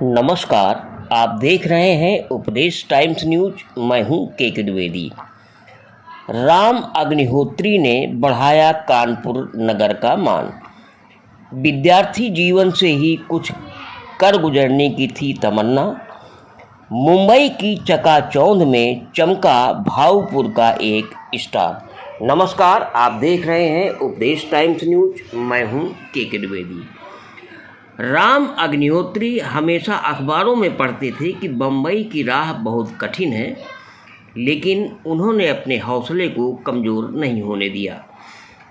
नमस्कार। आप देख रहे हैं उपदेश टाइम्स न्यूज। मैं हूं के द्विवेदी। राम अग्निहोत्री ने बढ़ाया कानपुर नगर का मान। विद्यार्थी जीवन से ही कुछ कर गुजरने की थी तमन्ना। मुंबई की चकाचौंध में चमका भाऊपुर का एक स्टार। नमस्कार, आप देख रहे हैं उपदेश टाइम्स न्यूज। मैं हूं के द्विवेदी। राम अग्निहोत्री हमेशा अखबारों में पढ़ते थे कि बम्बई की राह बहुत कठिन है, लेकिन उन्होंने अपने हौसले को कमज़ोर नहीं होने दिया।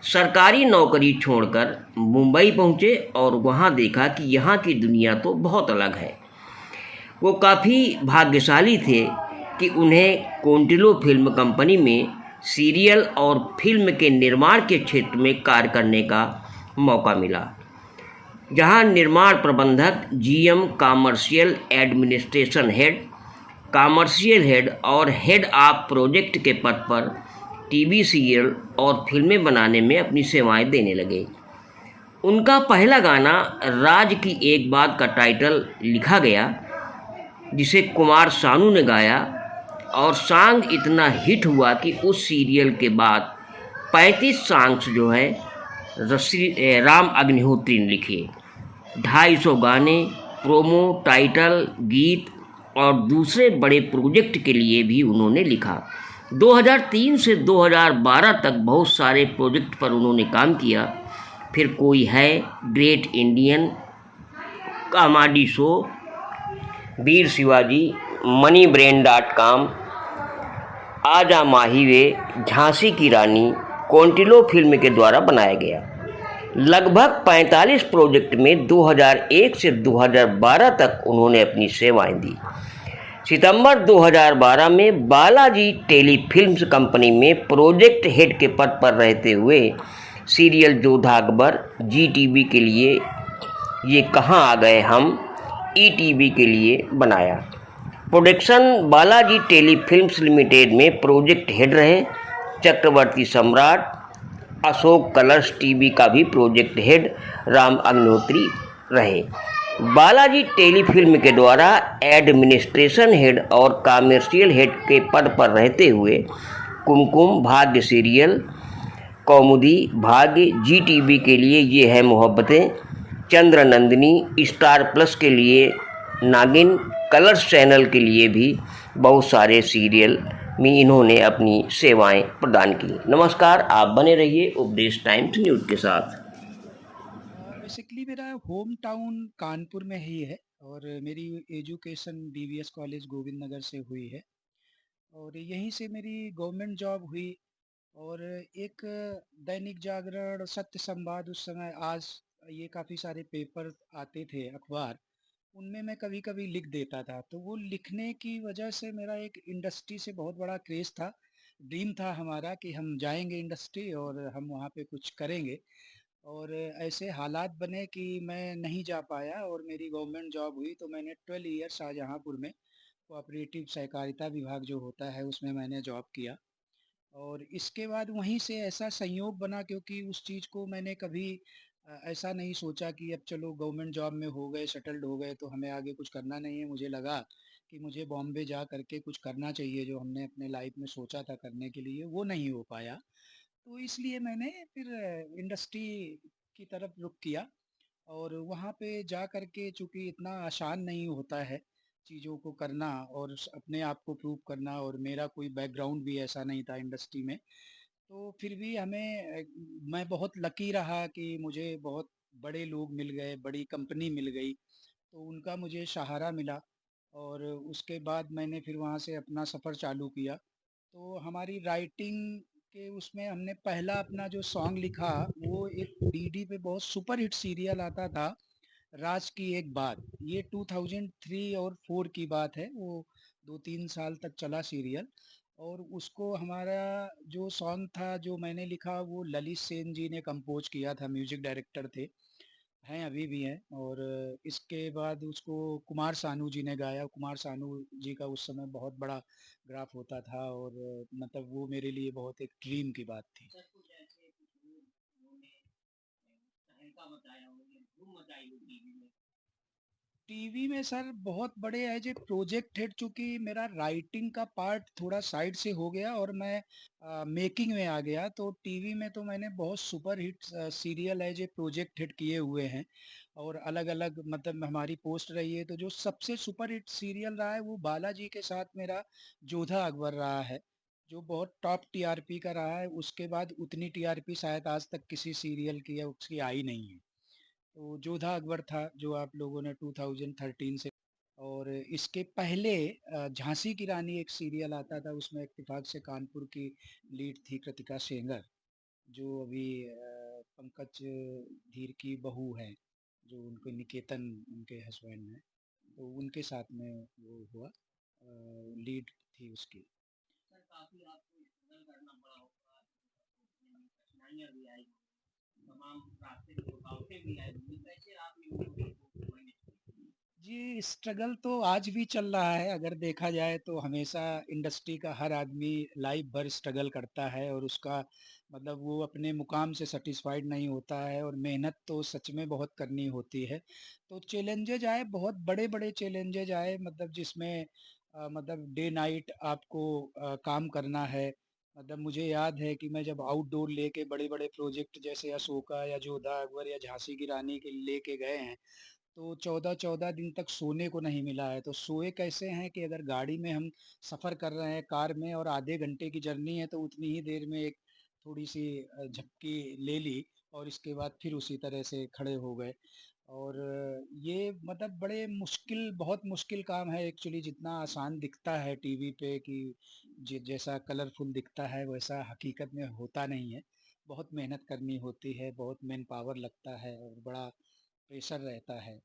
सरकारी नौकरी छोड़कर मुंबई पहुंचे और वहां देखा कि यहाँ की दुनिया तो बहुत अलग है। वो काफ़ी भाग्यशाली थे कि उन्हें कौंटिल्लो फिल्म कंपनी में सीरियल और फिल्म के निर्माण के क्षेत्र में कार्य करने का मौका मिला, जहां निर्माण प्रबंधक, GM, commercial administration head, commercial head और हेड ऑफ प्रोजेक्ट के पद पर टीवी सीरियल और फिल्में बनाने में अपनी सेवाएं देने लगे। उनका पहला गाना राज की एक बात का टाइटल लिखा गया, जिसे कुमार सानू ने गाया, और सॉन्ग इतना हिट हुआ कि उस सीरियल के बाद 35 सॉन्ग्स जो है राम अग्निहोत्री ने लिखे। 250 गाने, प्रोमो, टाइटल, गीत और दूसरे बड़े प्रोजेक्ट के लिए भी उन्होंने लिखा। 2003 से 2012 तक बहुत सारे प्रोजेक्ट पर उन्होंने काम किया। फिर कोई है, ग्रेट इंडियन, कॉमेडी शो, वीर शिवाजी, moneybrain.com, आजा माही वे, झांसी की रानी, कौंटिल्लो फिल्म के द्वारा बनाया गया। लगभग 45 प्रोजेक्ट में 2001 से 2012 तक उन्होंने अपनी सेवाएं दी। सितंबर 2012 में बालाजी टेलीफिल्म्स कंपनी में प्रोजेक्ट हेड के पद पर रहते हुए सीरियल जोधा अकबर, जी टीवी के लिए ये कहाँ आ गए हम, ई टीवी के लिए बनाया। प्रोडक्शन बालाजी टेलीफिल्म्स लिमिटेड में प्रोजेक्ट हेड रहे। चक्रवर्ती सम्राट, अशोक कलर्स टीवी का भी प्रोजेक्ट हेड राम अग्निहोत्री रहे। बालाजी टेलीफिल्म के द्वारा एडमिनिस्ट्रेशन हेड और कॉमर्शियल हेड के पद पर रहते हुए कुमकुम, भाग्य सीरियल, कौमुदी, भाग्य, जी टीवी के लिए ये है मोहब्बतें, चंद्र नंदिनी, स्टार प्लस के लिए नागिन, कलर्स चैनल के लिए भी बहुत सारे सीरियल में इन्होंने अपनी सेवाएं प्रदान की। नमस्कार, आप बने रहिए उपदेश टाइम्स न्यूज़ के साथ। बेसिकली मेरा होम टाउन कानपुर में ही है और मेरी education DVS college Govind Nagar से हुई है और यहीं से मेरी गवर्नमेंट जॉब हुई। और एक दैनिक जागरण, सत्य संवाद, उस समय आज ये काफ़ी सारे पेपर आते थे, अखबार, उनमें मैं कभी कभी लिख देता था। तो वो लिखने की वजह से मेरा एक इंडस्ट्री से बहुत बड़ा क्रेज़ था। ड्रीम था हमारा कि हम जाएंगे इंडस्ट्री और हम वहाँ पे कुछ करेंगे। और ऐसे हालात बने कि मैं नहीं जा पाया और मेरी गवर्नमेंट जॉब हुई। तो मैंने 12 ईयर्स शाहजहाँपुर में कोऑपरेटिव सहकारिता विभाग जो होता है उसमें मैंने जॉब किया। और इसके बाद वहीं से ऐसा संयोग बना, क्योंकि उस चीज़ को मैंने कभी ऐसा नहीं सोचा कि अब चलो गवर्नमेंट जॉब में हो गए, सेटल्ड हो गए तो हमें आगे कुछ करना नहीं है। मुझे लगा कि मुझे बॉम्बे जा करके कुछ करना चाहिए, जो हमने अपने लाइफ में सोचा था करने के लिए वो नहीं हो पाया। तो इसलिए मैंने फिर इंडस्ट्री की तरफ रुख किया। और वहाँ पे जा कर के, चूँकि इतना आसान नहीं होता है चीज़ों को करना और अपने आप को प्रूव करना, और मेरा कोई बैकग्राउंड भी ऐसा नहीं था इंडस्ट्री में। तो फिर भी मैं बहुत लकी रहा कि मुझे बहुत बड़े लोग मिल गए, बड़ी कंपनी मिल गई, तो उनका मुझे सहारा मिला। और उसके बाद मैंने फिर वहाँ से अपना सफ़र चालू किया। तो हमारी राइटिंग के उसमें हमने पहला अपना जो सॉन्ग लिखा, वो एक डीडी पे बहुत सुपर हिट सीरियल आता था, राज की एक बात। ये 2003 और 4 की बात है। वो 2-3 साल तक चला सीरियल। और उसको हमारा जो सॉन्ग था जो मैंने लिखा, वो ललित सेन जी ने कंपोज किया था, म्यूजिक डायरेक्टर थे, हैं अभी भी हैं। और इसके बाद उसको कुमार सानू जी ने गाया। कुमार सानू जी का उस समय बहुत बड़ा ग्राफ होता था और मतलब वो मेरे लिए बहुत एक ड्रीम की बात थी। टीवी में सर बहुत बड़े एज ए प्रोजेक्ट हेड, चूंकि मेरा राइटिंग का पार्ट थोड़ा साइड से हो गया और मैं मेकिंग में आ गया, तो टीवी में तो मैंने बहुत super hit serial as a project head किए हुए हैं। और अलग अलग मतलब हमारी पोस्ट रही है, तो जो सबसे सुपर हिट सीरियल रहा है वो बालाजी के साथ मेरा जोधा अकबर रहा है, जो बहुत टॉप टीआरपी का रहा है। उसके बाद उतनी टीआरपी शायद आज तक किसी सीरियल की या उसकी आई नहीं है। तो जोधा अकबर था जो आप लोगों ने 2013 से। और इसके पहले झांसी की रानी एक सीरियल आता था, उसमें इत्तेफाक से कानपुर की लीड थी कृतिका सेंगर, जो अभी पंकज धीर की बहू है, जो उनके निकेतन उनके हस्बैंड हैं, तो उनके साथ में वो हुआ, लीड थी उसकी। सर काफी आपको स्ट्रगल करना पड़ा होगा, कठिनाइयाँ भी आई, तमाम रास्ते में रुकावटें भी आई होंगी, कैसे आपने उन चीज़ों को मैनेज किया? जी, स्ट्रगल तो आज भी चल रहा है। अगर देखा जाए तो हमेशा इंडस्ट्री का हर आदमी लाइफ भर स्ट्रगल करता है, और उसका मतलब वो अपने मुकाम से सेटिस्फाइड नहीं होता है, और मेहनत तो सच में बहुत करनी होती है। तो चैलेंजेज आए, बहुत बड़े बड़े चैलेंजेज आए, मतलब जिसमें मतलब डे नाइट आपको काम करना है। मतलब मुझे याद है कि मैं जब आउटडोर लेके बड़े बड़े प्रोजेक्ट जैसे अशोका या जोधा अकबर या झांसी की रानी के लेके गए हैं, तो 14-14 दिन तक सोने को नहीं मिला है। तो सोए कैसे हैं कि अगर गाड़ी में हम सफ़र कर रहे हैं कार में और आधे घंटे की जर्नी है, तो उतनी ही देर में एक थोड़ी-सी झपकी ले ली और इसके बाद फिर उसी तरह से खड़े हो गए। और ये मतलब बड़े मुश्किल, बहुत मुश्किल काम है एक्चुअली। जितना आसान दिखता है टीवी पे कि जैसा कलरफुल दिखता है, वैसा हकीकत में होता नहीं है। बहुत मेहनत करनी होती है, बहुत मैन पावर लगता है और बड़ा प्रेशर रहता है।